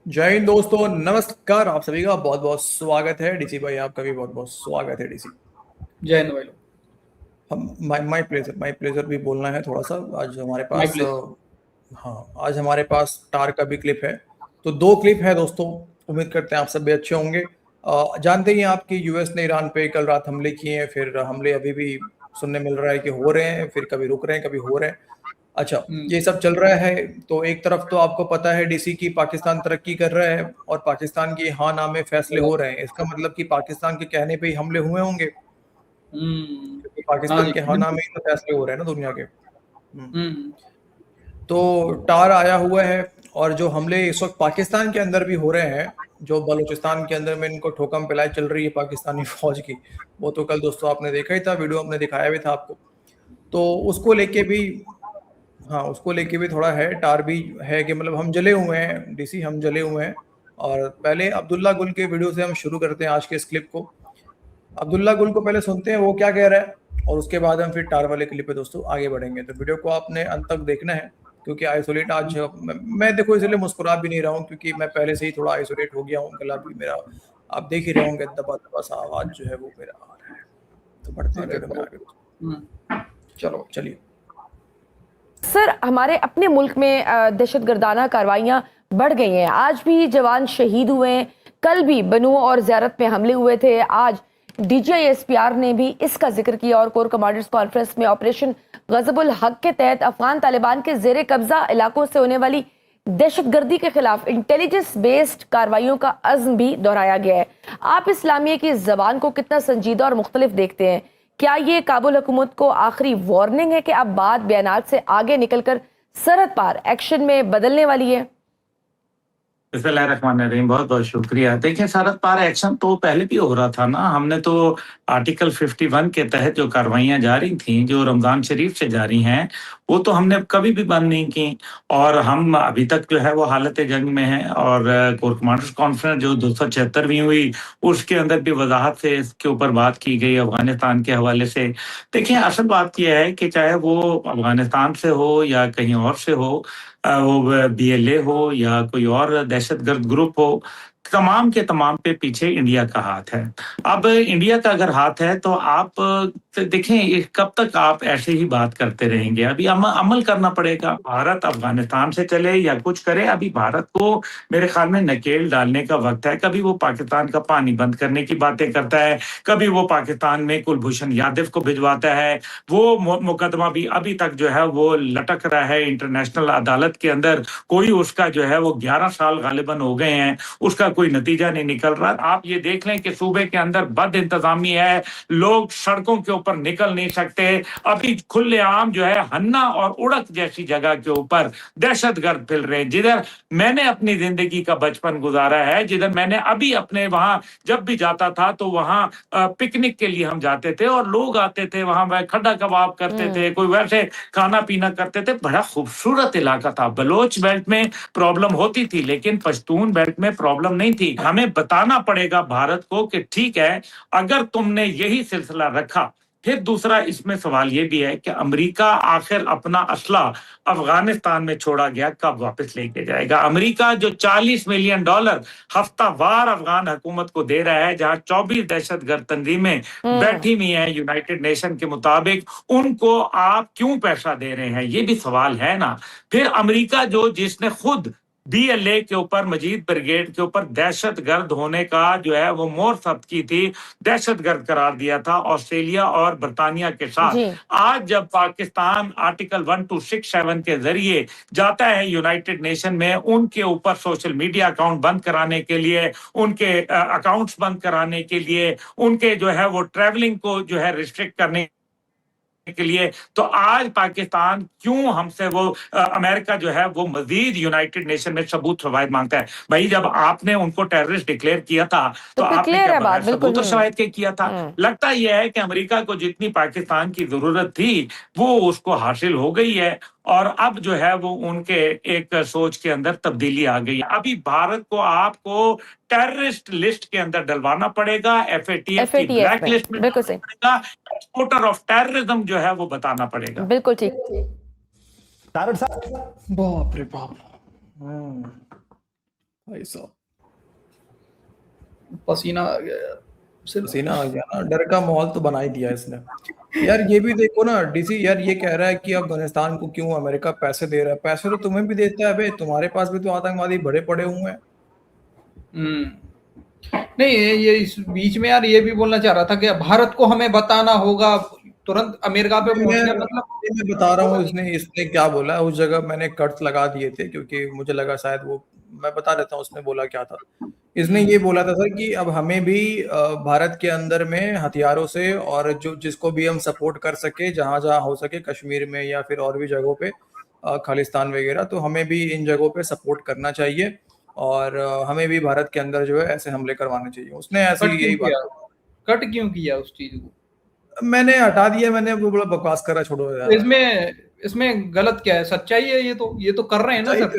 जय हिंद दोस्तों, नमस्कार। आप सभी का बहुत बहुत स्वागत है। डीसी भाई, आपका भी बहुत बहुत स्वागत है। डीसी जय हिंद भाई लोग। हम माय प्लेजर भी बोलना है थोड़ा सा। आज हमारे माय पास प्लीज। हाँ, आज हमारे पास टार का भी क्लिप है। तो दो क्लिप है दोस्तों। उम्मीद करते हैं आप सब भी अच्छे होंगे। जानते ही हैं आप कि यूएस ने ईरान पे कल रात हमले किए हैं। फिर हमले अभी भी सुनने मिल रहा है कि हो रहे हैं, फिर कभी रुक रहे हैं, कभी हो रहे हैं। अच्छा, ये सब चल रहा है। तो एक तरफ तो आपको पता है डीसी की पाकिस्तान तरक्की कर रहा है और पाकिस्तान की हाँ ना में फैसले हो रहे हैं। इसका मतलब कि पाकिस्तान के कहने पे ही हमले हुए होंगे, हम्म। क्योंकि हाँ पाकिस्तान जी, के हाँ ना में बिल्कुल। ही तो फैसले हो रहे हैं ना दुनिया के। हम्म। तो टार आया हुआ है। और जो हमले इस वक्त पाकिस्तान के अंदर भी हो रहे हैं, जो बलूचिस्तान के अंदर में इनको ठोकम पिलाई चल रही है पाकिस्तानी फौज की, वो तो कल दोस्तों आपने देखा ही था, वीडियो हमने दिखाया भी था आपको। तो उसको लेके भी, हाँ, उसको लेके भी थोड़ा है। टार भी है कि मतलब हम जले हुए हैं डीसी, हम जले हुए हैं। और पहले अब्दुल्ला गुल के वीडियो से हम शुरू करते हैं आज के इस क्लिप को। अब्दुल्ला गुल को पहले सुनते हैं वो क्या कह रहा है, और उसके बाद हम फिर टार वाले क्लिप पे दोस्तों आगे बढ़ेंगे। तो वीडियो को आपने अंत तक देखना है, क्योंकि आइसोलेट आज मैं देखो इसलिए मुस्कुरा भी नहीं रहा हूँ, क्योंकि मैं पहले से ही थोड़ा आइसोलेट हो गया हूँ। गला भी मेरा आप देख ही रहे होंगे, दबा दबा सा आवाज जो है वो मेरा आ रहा है। तो बढ़ते हैं अरे वीडियो में बहुत। आगे। चलो। चलिए। सर, हमारे अपने मुल्क में दहशतगर्दाना कार्रवाइयां बढ़ गई हैं। आज भी जवान शहीद हुए हैं। कल भी बनू और ज़ियारत में हमले हुए थे। आज डीजीआईएसपीआर ने भी इसका जिक्र किया और कोर कमांडर्स कॉन्फ्रेंस में ऑपरेशन गजबुल हक के तहत अफगान तालिबान के जेर कब्जा इलाकों से होने वाली दहशतगर्दी के खिलाफ इंटेलिजेंस बेस्ड कार्रवाइयों का अज़्म भी दोहराया गया है। आप इस्लामिया की जबान को कितना संजीदा और मुख्तलिफ देखते हैं? क्या ये काबुल हुकूमत को आखिरी वार्निंग है कि अब बात बयानात से आगे निकलकर सरहद पार एक्शन में बदलने वाली है? बिस्मिल्लाहिर्रहमानिर्रहीम। बहुत बहुत शुक्रिया। देखिए, सरहद पार एक्शन तो पहले भी हो रहा था ना। हमने तो आर्टिकल 51 के तहत जो कार्रवाइयां जारी थी, जो रमजान शरीफ से जारी हैं, वो तो हमने कभी भी बंद नहीं की। और हम अभी तक जो है वो हालत जंग में हैं। और कोर कमांडर्स कॉन्फ्रेंस जो 276वीं हुई, उसके अंदर भी वजाहत से इसके ऊपर बात की गई अफगानिस्तान के हवाले से। देखिए, असल बात यह है कि चाहे वो अफगानिस्तान से हो या कहीं और से हो, वो बीएलए हो या कोई और दहशतगर्द ग्रुप हो, तमाम के तमाम पे पीछे इंडिया का हाथ है। अब इंडिया का अगर हाथ है तो आप देखें, ये कब तक आप ऐसे ही बात करते रहेंगे? अभी अमल करना पड़ेगा। भारत अफगानिस्तान से चले या कुछ करे, अभी भारत को मेरे ख्याल में नकेल डालने का वक्त है। कभी वो पाकिस्तान का पानी बंद करने की बातें करता है, कभी वो पाकिस्तान में कुलभूषण यादव को भिजवाता है। वो मुकदमा भी अभी तक जो है वो लटक रहा है इंटरनेशनल अदालत के अंदर। कोई उसका जो है वो 11 साल गालिबन हो गए हैं, उसका कोई नतीजा नहीं निकल रहा। आप ये देख लें कि सूबे के अंदर बद इंतजामी है, लोग सड़कों के ऊपर निकल नहीं सकते। अभी खुलेआम जो है हन्ना और उड़क जैसी जगह के ऊपर दहशतगर्द फिर रहे हैं। जिधर मैंने अपनी जिंदगी का बचपन गुजारा है, जिधर मैंने अभी अपने वहां जब भी जाता था तो वहां पिकनिक के लिए हम जाते थे और लोग आते थे वहां, खड्डा कबाब करते थे, कोई वैसे खाना पीना करते थे। बड़ा खूबसूरत इलाका था। बलोच बेल्ट में प्रॉब्लम होती थी, लेकिन पश्तून बेल्ट में प्रॉब्लम नहीं थी। हमें बताना पड़ेगा भारत को कि ठीक है, अगर तुमने यही सिलसिला रखा। फिर दूसरा इसमें सवाल ये भी है कि अमेरिका आखिर अपना असला अफगानिस्तान में छोड़ा गया कब वापस लेके जाएगा? अमेरिका जो $40 मिलियन हफ्तावार अफगान हुकूमत को दे रहा है, जहां 24 दहशतगर्द तंजीमें बैठी हुई हैं यूनाइटेड नेशन के मुताबिक, उनको आप क्यों पैसा दे रहे हैं? ये भी सवाल है ना। फिर अमेरिका जो जिसने खुद बीएलए के ऊपर, मजीद ब्रिगेड के ऊपर दहशतगर्द होने का जो है वो मोहर सख्त की थी, दहशतगर्द करार दिया था ऑस्ट्रेलिया और बर्तानिया के साथ। जी। आज जब पाकिस्तान आर्टिकल 1267 के जरिए जाता है यूनाइटेड नेशन में, उनके ऊपर सोशल मीडिया अकाउंट बंद कराने के लिए, उनके अकाउंट्स बंद कराने के लिए, उनके जो है वो ट्रैवलिंग को जो है रिस्ट्रिक्ट करने के लिए, तो आज पाकिस्तान क्यों हमसे वो अमेरिका जो है वो मजीद यूनाइटेड नेशन में सबूत शवाहिद मांगता है? भाई, जब आपने उनको टेररिस्ट डिक्लेयर किया था तो आपने क्लियर क्या है बात, बगैर बिल्कुल। सबूत और शवाहिद के किया था? लगता यह है कि अमेरिका को जितनी पाकिस्तान की जरूरत थी वो उसको हासिल हो गई है, और अब जो है वो उनके एक सोच के अंदर तब्दीली आ गई है। अभी भारत को आपको टेररिस्ट लिस्ट के अंदर डलवाना पड़ेगा, एफएटीएफ की एफएटीएफ ब्लैक में लिस्ट में बिल्कुल डालना सही। पड़ेगा, एक्सपोर्टर ऑफ टेररिज्म जो है वो बताना पड़ेगा। बिल्कुल ठीक। बाप रे बाप। हम्म। भाई साहब पसीना आ गया यार सिर्फ। पसीना आ गया ना, डर का माहौल तो बना ही दिया इसने। यार ये भी देखो ना, डीसी यार ये कह रहा है कि अफगानिस्तान को क्यों अमेरिका पैसे दे रहा है, पैसे तो तुम्हें भी देता है बे, तुम्हारे पास भी तो आतंकवादी भरे पड़े हुए हैं। नहीं ये इस बीच में यार ये भी बोलना चाह रहा था कि भारत को हमें बताना होगा तुरंत अमेरिका पे पहुंचने मैं बता रहा हूँ इसने क्या बोला है। उस जगह मैंने कट्स लगा दिए थे क्योंकि मुझे लगा शायद वो, मैं बता देता हूँ उसने बोला क्या था। इसने ये बोला था सर कि अब हमें भी भारत के अंदर में हथियारों से और जो जिसको भी हम सपोर्ट कर सके जहां जहां हो सके, कश्मीर में या फिर और भी जगहों पे, खालिस्तान वगैरह, तो हमें भी इन जगहों पे सपोर्ट करना चाहिए और हमें भी भारत के अंदर जो है ऐसे हमले करवाने चाहिए। उसने ऐसी यही बात कट क्यों किया उस चीज को? मैंने हटा दिया, मैंने वो बड़ा बकवास करा, छोड़ो यार। इसमें गलत क्या है? सच्चाई है, ये तो कर रहे हैं ना सर।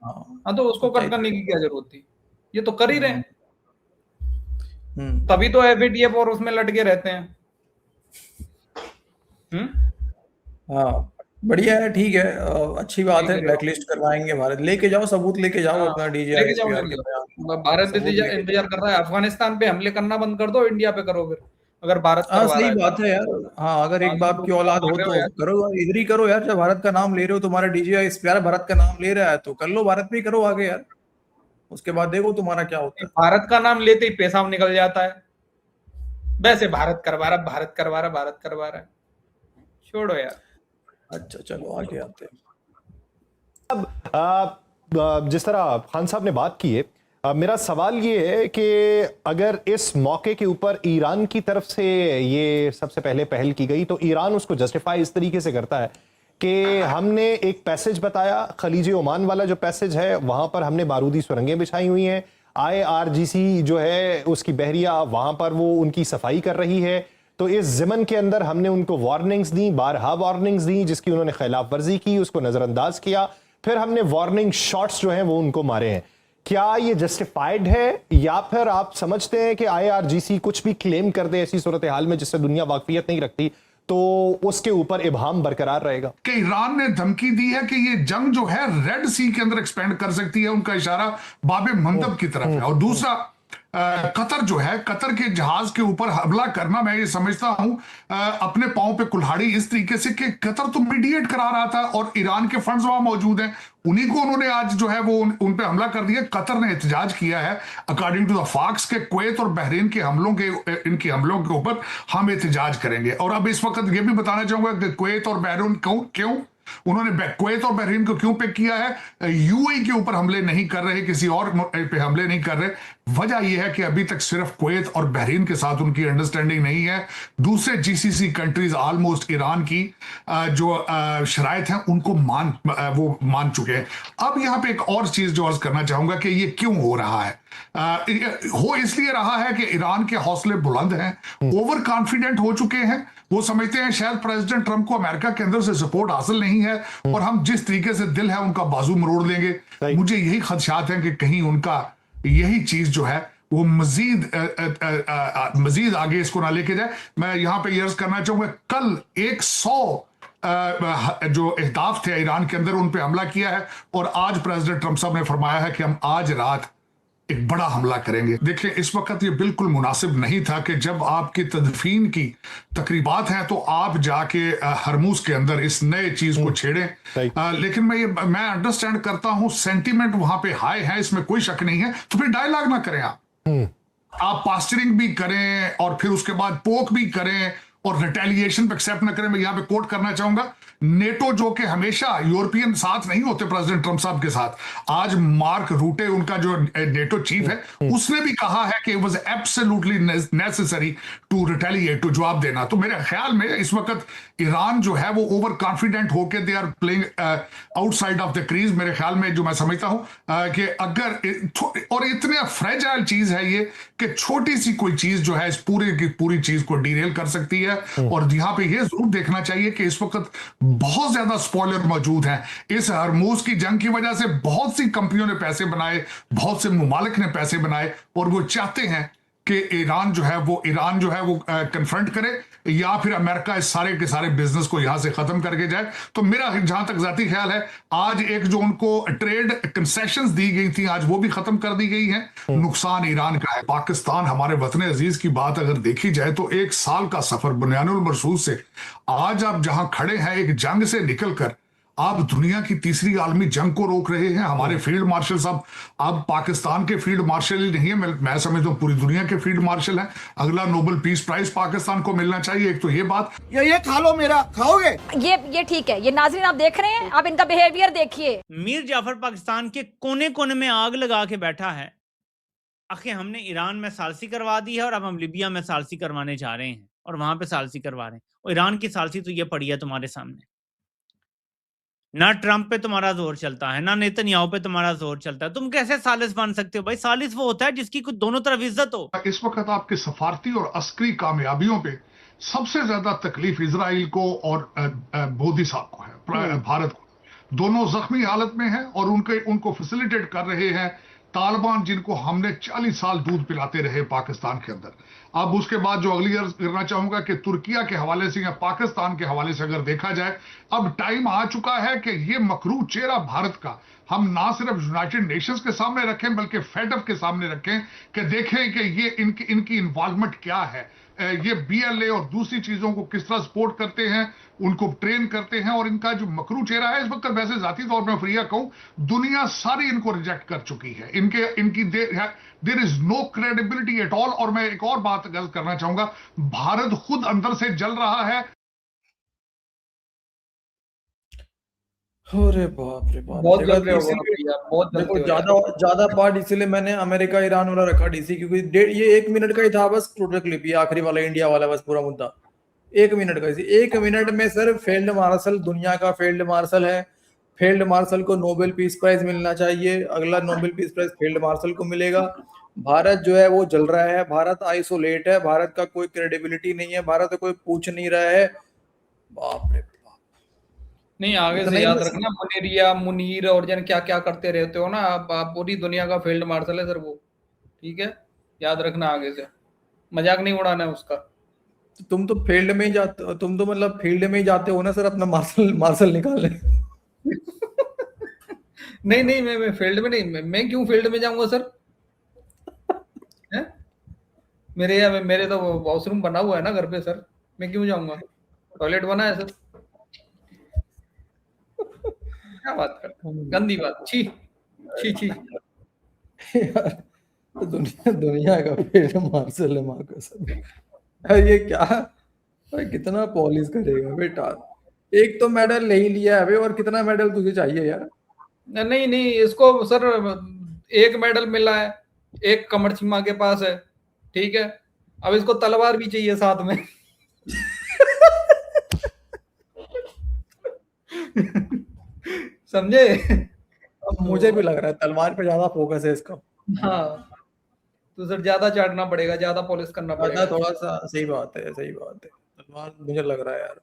हाँ तो उसको कट करने की क्या जरूरत थी? ये तो कर ही रहे हैं, तभी तो एफएटीएफ और उसमें लटके रहते हैं। हाँ बढ़िया है, ठीक है, अच्छी बात है। ब्लैकलिस्ट करवाएंगे भारत, लेके जाओ सबूत, लेके जाओ अपना लेके जाओ। भारत इंतजार कर रहा है। अफगानिस्तान पे हमले करना बंद कर दो, इंडिया पे करो फिर, अगर भारत हाँ सही बात है यार। हाँ अगर एक बाप की औलाद हो तो करो, इधर ही करो यार। जब भारत का नाम ले रहे हो, तुम्हारा डीजीआई इस प्यारा भारत का नाम ले रहा है तो कर लो, भारत में ही करो आगे यार। उसके बाद देखो तुम्हारा क्या होता है। भारत का नाम लेते ही पैसा निकल जाता है। वैसे भारत करवा रहा, भारत करवा रहा, भारत करवा रहा है, छोड़ो यार। अच्छा चलो आगे आते हैं। अब जिस तरह खान साहब ने बात की है, मेरा सवाल ये है कि अगर इस मौके के ऊपर ईरान की तरफ से ये सबसे पहले पहल की गई तो ईरान उसको जस्टिफाई इस तरीके से करता है कि हमने एक पैसेज बताया, खलीज ओमान वाला जो पैसेज है वहां पर हमने बारूदी सुरंगें बिछाई हुई हैं, IRGC जो है उसकी बहरिया वहां पर वो उनकी सफाई कर रही है, तो इस ज़िमन के अंदर हमने उनको वार्निंग्स दी, बारहा वार्निंग्स दी, जिसकी उन्होंने खिलाफ वर्जी की, उसको नजरअंदाज किया, फिर हमने वार्निंग शॉट्स जो हैं वो उनको मारे हैं। क्या ये जस्टिफाइड है या फिर आप समझते हैं कि IRGC कुछ भी क्लेम कर दे ऐसी सूरत हाल में जिससे दुनिया वाकफियत नहीं रखती तो उसके ऊपर इबाम बरकरार रहेगा? कि ईरान ने धमकी दी है कि ये जंग जो है रेड सी के अंदर एक्सपेंड कर सकती है, उनका इशारा बाबे मंदब की तरफ है। और दूसरा कतर जो है, कतर के जहाज के ऊपर हमला करना, मैं ये समझता हूं अपने पांव पे कुल्हाड़ी इस तरीके से कि कतर तो मीडिएट करा रहा था और ईरान के फंड्स वहां मौजूद हैं, उन्हीं को उन्होंने आज जो है वो उन पे हमला कर दिया। कतर ने एहतजाज किया है अकॉर्डिंग टू द फॉक्स के कुवैत और बहरीन के इनके हमलों के ऊपर हम एहतजाज करेंगे। और अब इस वक्त ये भी बताना चाहूंगा कि कुवैत और बहरीन क्यों उन्होंने कुवैत और बहरीन को क्यों पिक किया है, यूएई के ऊपर हमले नहीं कर रहे, किसी और पे हमले नहीं कर रहे। वजह यह है कि अभी तक सिर्फ कुवैत और बहरीन के साथ उनकी अंडरस्टैंडिंग नहीं है, दूसरे जीसीसी कंट्रीज ऑलमोस्ट ईरान की जो शराइत हैं उनको वो मान चुके हैं। अब यहां पे एक और चीज जो अर्ज करना चाहूंगा कि ये क्यों हो रहा है। हो इसलिए रहा है कि ईरान के हौसले बुलंद हैं, ओवर कॉन्फिडेंट हो चुके हैं, वो समझते हैं शायद प्रेसिडेंट ट्रंप को अमेरिका के अंदर से सपोर्ट हासिल नहीं है और हम जिस तरीके से दिल है उनका बाजू मरोड़ देंगे। मुझे यही खदशात हैं कि कहीं उनका यही चीज जो है वो मजीद आगे इसको ना लेके जाए। मैं यहां पे अर्ज करना चाहूंगा, कल 100 जो अहदाफ थे ईरान के अंदर उन पे हमला किया है और आज प्रेसिडेंट ट्रंप साहब ने फरमाया है कि हम आज रात एक बड़ा हमला करेंगे। देखिए इस वक्त ये बिल्कुल मुनासिब नहीं था कि जब आपकी तदफीन की तकरीबात हैं तो आप जाके हरमूज के अंदर इस नए चीज को छेड़ें। लेकिन मैं अंडरस्टैंड करता हूं, सेंटीमेंट वहां पे हाई है, इसमें कोई शक नहीं है, तो फिर डायलॉग ना करें आप पास्चरिंग भी करें और फिर उसके बाद पोक भी करें और रिटेलिएशन पे एक्सेप्ट ना करें। मैं यहां पे कोट करना चाहूंगा, नेटो जो कि हमेशा यूरोपियन साथ नहीं होते प्रेसिडेंट ट्रंप साहब के साथ, आज मार्क रूटे उनका जो नेटो चीफ है उसने भी कहा है कि it was absolutely necessary to retaliate, to जवाब देना। तो मेरे ख्याल में इस वक्त ईरान जो है वो ओवर कॉन्फिडेंट होकर they are playing outside of the crease. मेरे ख्याल में जो मैं समझता हूं कि अगर और इतने फ्रेजाइल चीज है ये कि छोटी सी कोई चीज जो है इस पूरी की पूरी चीज को डीरेल कर सकती है। और यहां पे ये जरूर देखना चाहिए कि इस वक्त बहुत ज्यादा स्पॉइलर मौजूद हैं। इस हरमूज की जंग की वजह से बहुत सी कंपनियों ने पैसे बनाए, बहुत से मुमालिक ने पैसे बनाए और वो चाहते हैं कि ईरान जो है वो कन्फ्रंट करे या फिर अमेरिका इस सारे के सारे बिजनेस को यहां से खत्म करके जाए। तो मेरा जहां तक जाती ख्याल है, आज एक जो उनको ट्रेड कंसेशंस दी गई थी, आज वो भी खत्म कर दी गई है। नुकसान ईरान का है। पाकिस्तान, हमारे वतन अजीज की बात अगर देखी जाए तो 1 साल का सफर बुनियानुल मरसूद से आज आप जहां खड़े हैं, एक जंग से निकलकर आप दुनिया की तीसरी आलमी जंग को रोक रहे हैं। हमारे फील्ड मार्शल साहब अब पाकिस्तान के फील्ड मार्शल ही नहीं है, मैं समझता हूं पूरी दुनिया के फील्ड मार्शल हैं। अगला नोबेल पीस प्राइज पाकिस्तान को मिलना चाहिए। एक तो ये बात, ये खा लो, मेरा खाओगे? ये ठीक है। ये नाज़रीन आप देख रहे हैं, आप इनका बिहेवियर देखिए। मीर जाफर पाकिस्तान के कोने कोने में आग लगा के बैठा है। आखिर हमने ईरान में सालसी करवा दी है और अब हम लिबिया में सालसी करवाने जा रहे हैं और वहां पे सालसी करवा रहे हैं। और ईरान की सालसी तो ये पड़ी है तुम्हारे सामने। ना ट्रंप पे तुम्हारा जोर चलता है, ना नेतन्याहू पे तुम्हारा जोर चलता है। तुम कैसे सालिस बन सकते हो भाई? सालिस वो होता है जिसकी कुछ दोनों तरफ इज्जत हो। इस वक्त आपके सफारती और अस्करी कामयाबियों पे सबसे ज्यादा तकलीफ इजराइल को और मोदी साहब को है, भारत को। दोनों जख्मी हालत में हैं और उनको फैसिलिटेट कर रहे हैं तालिबान, जिनको हमने 40 साल दूध पिलाते रहे पाकिस्तान के अंदर। अब उसके बाद जो अगली अर्ज करना चाहूंगा कि तुर्किया के हवाले से या पाकिस्तान के हवाले से अगर देखा जाए, अब टाइम आ चुका है कि ये मकरू चेहरा भारत का हम ना सिर्फ यूनाइटेड नेशंस के सामने रखें बल्कि फेडअप के सामने रखें कि देखें कि ये इनकी इन्वॉल्वमेंट क्या है। ये बीएलए और दूसरी चीजों को किस तरह सपोर्ट करते हैं, उनको ट्रेन करते हैं। और इनका जो मकरू चेहरा है इस वक्त, वैसे जाती तौर पर फ्रिया कहूं, दुनिया सारी इनको रिजेक्ट कर चुकी है। इनकी there is no credibility at all. और मैं एक और बात गलत करना चाहूंगा, भारत खुद अंदर से जल रहा है। अरे बाप रे बाप, बहुत देखो जल रहे हो इसीलिए- भैया, बहुत जलते देखो हो ज्यादा पार्ट इसीलिए मैंने अमेरिका ईरान वाला रखा डीसी, क्योंकि ये 1 मिनट का ही था बस टोटल क्लिप, ये आखिरी वाला इंडिया वाला बस पूरा मुद्दा 1 मिनट का। 1 मिनट में सर फील्ड मार्शल, दुनिया का फील्ड मार्शल है, फील्ड मार्शल को नोबेल पीस प्राइज मिलना चाहिए। अगला Nobel peace prize field marshal को मिलेगा। भारत जो है वो जल रहा है, भारत आइसोलेट है, भारत का कोई क्रेडिबिलिटी नहीं है, भारत कोई पूछ नहीं रहा है। बाप रे बाप। नहीं, आगे इतना से ही याद बस- रखना, मुनीरिया मुनीर और जन क्या क्या करते रहते हो ना, आप पूरी दुनिया का फील्ड मार्शल है सर वो, ठीक है? याद रखना, आगे से मजाक नहीं उड़ाना है उसका। तुम तो फील्ड में ही जाते हो, तुम तो मतलब फील्ड में ही जाते हो ना सर, अपना मार्शल निकालने। नहीं, मैं फील्ड में नहीं, मैं क्यों फील्ड में जाऊंगा सर? हैं? मेरे तो वॉशरूम बना हुआ है ना घर पे सर, मैं क्यों जाऊंगा? टॉयलेट बना है सर। क्या बात करते हो? गंदी बात, छी छी छी। यार तो दुनिया का फील्ड मार्शल है, माँ कसम। यार ये क्या, भाई कितना पॉलिश करेगा बेटा। एक तो मेडल ले ही लिया है, और कितना मेडल तुझे चाहिए यार? नहीं, इसको सर 1 मेडल मिला है, 1 कमर छिमा के पास है, ठीक है? अब इसको तलवार भी चाहिए साथ में। समझे? अब मुझे भी लग रहा है तलवार पे ज्यादा फोकस है इसका। हाँ, तो सर ज्यादा चाटना पड़ेगा, ज्यादा पॉलिश करना पड़ेगा। थोड़ा सा सही बात है, सही बात है। तलवार मुझे लग रहा है यार।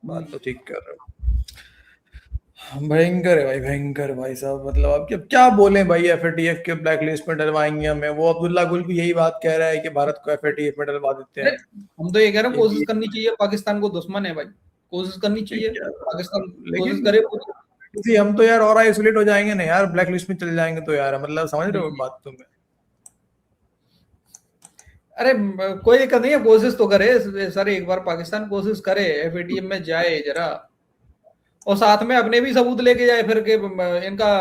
बात तो ठीक कर रहे हो। भयंकर है भाई, भयंकर भाई साहब। मतलब अब क्या बोले भाई, एफएटीएफ के ब्लैक लिस्ट में डलवाएंगे हमें। वो अब्दुल्ला गुल भी यही बात कह रहा है कि भारत को एफएटीएफ में डलवा देते हैं। हम तो ये कह रहे हैं, कोशिश करनी चाहिए। पाकिस्तान को दुश्मन है भाई, कोशिश करनी चाहिए, पाकिस्तान कोशिश करे। हम तो यार और आइसोलेट हो जाएंगे ना यार, ब्लैक लिस्ट में चले जाएंगे तो यार, मतलब समझ रहे हो बात तुम्हें? अरे कोई दिक्कत नहीं है, कोशिश तो करे सर। एक बार पाकिस्तान कोशिश करे, एफएटीएफ में जाए जरा, और साथ में अपने भी सबूत लेके जाए फिर के इनका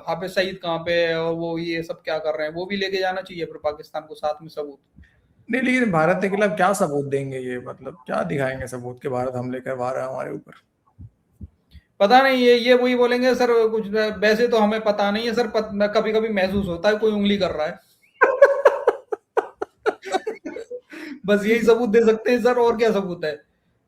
हाफिज सईद कहाँ पे है और वो ये सब क्या कर रहे हैं, वो भी लेके जाना चाहिए फिर पाकिस्तान को साथ में सबूत। नहीं, लेकिन भारत के खिलाफ क्या सबूत देंगे ये? मतलब क्या दिखाएंगे सबूत के भारत हमले करवा रहा है हमारे ऊपर? पता नहीं, ये वही बोलेंगे सर कुछ। वैसे तो हमें पता नहीं है सर, कभी कभी महसूस होता है कोई उंगली कर रहा है। बस यही सबूत दे सकते हैं सर, और क्या सबूत है?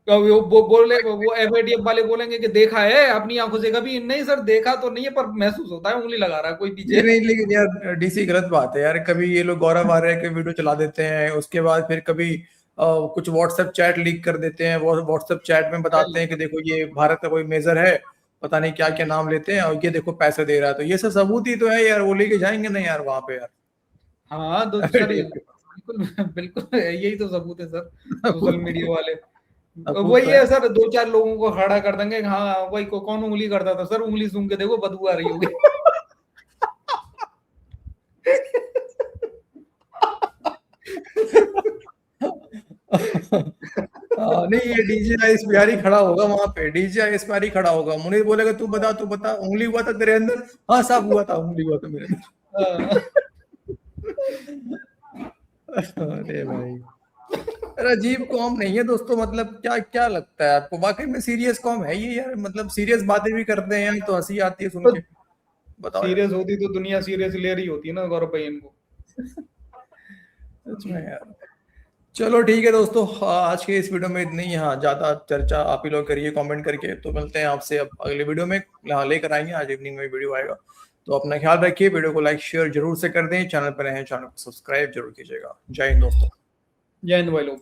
वो एफएटीएफ वाले बोलेंगे कि देखा है अपनी आंखों से। कभी नहीं सर, देखा तो नहीं है, पर महसूस होता है उंगली लगा रहा है कोई पीछे। नहीं, लेकिन यार डीसी गलत बात है यार। कभी ये लोग गौरव आर्या के वीडियो चला देते हैं, उसके बाद फिर कभी कुछ व्हाट्सएप चैट लीक कर देते हैं। वो व्हाट्सएप चैट में बताते हैं कि देखो ये भारत का कोई मेजर है, पता नहीं क्या क्या नाम लेते हैं, और ये देखो पैसे दे रहा है। तो ये सब सबूत ही तो है यार, वो लेके जाएंगे नहीं यार वहां पे यार। हाँ तो सर बिल्कुल बिल्कुल यही तो सबूत है सर सोशल मीडिया वाले। सबूत वही तो है सर, 2-4 लोगों को खड़ा कर देंगे, हाँ वही कौन उंगली करता था सर, उंगली सूंघ के देखो बदबू आ रही होगी। नहीं, ये डीजे आइस बिहारी खड़ा होगा वहां पे, डीजे आइस बिहारी खड़ा होगा, मुनीर बोलेगा तू बता उंगली हुआ था तेरे अंदर? हाँ साहब हुआ था, उंगली हुआ था मेरे अंदर। अरे भाई, अरे अजीब कॉम नहीं है दोस्तों, मतलब क्या क्या लगता है आपको, वाकई में सीरियस कॉम है ये यार? मतलब सीरियस बातें भी करते हैं तो हंसी आती है सुन के, बताओ यार। सीरियस होती तो दुनिया सीरियस ले रही होती ना गौरव भाई इनको। सच में यार। चलो ठीक है दोस्तों, आज के इस वीडियो में इतनी ही। हाँ, ज्यादा चर्चा आप ही लोग करिए कमेंट करके, तो मिलते हैं आपसे अब अगले वीडियो में। यहाँ लेकर आएंगे, आज इवनिंग में वीडियो आएगा, तो अपना ख्याल रखिए, वीडियो को लाइक शेयर जरूर से कर दें, चैनल पर नए हैं चैनल को सब्सक्राइब जरूर कीजिएगा। जय हिंद दोस्तों। जय हिंद भाई लोग।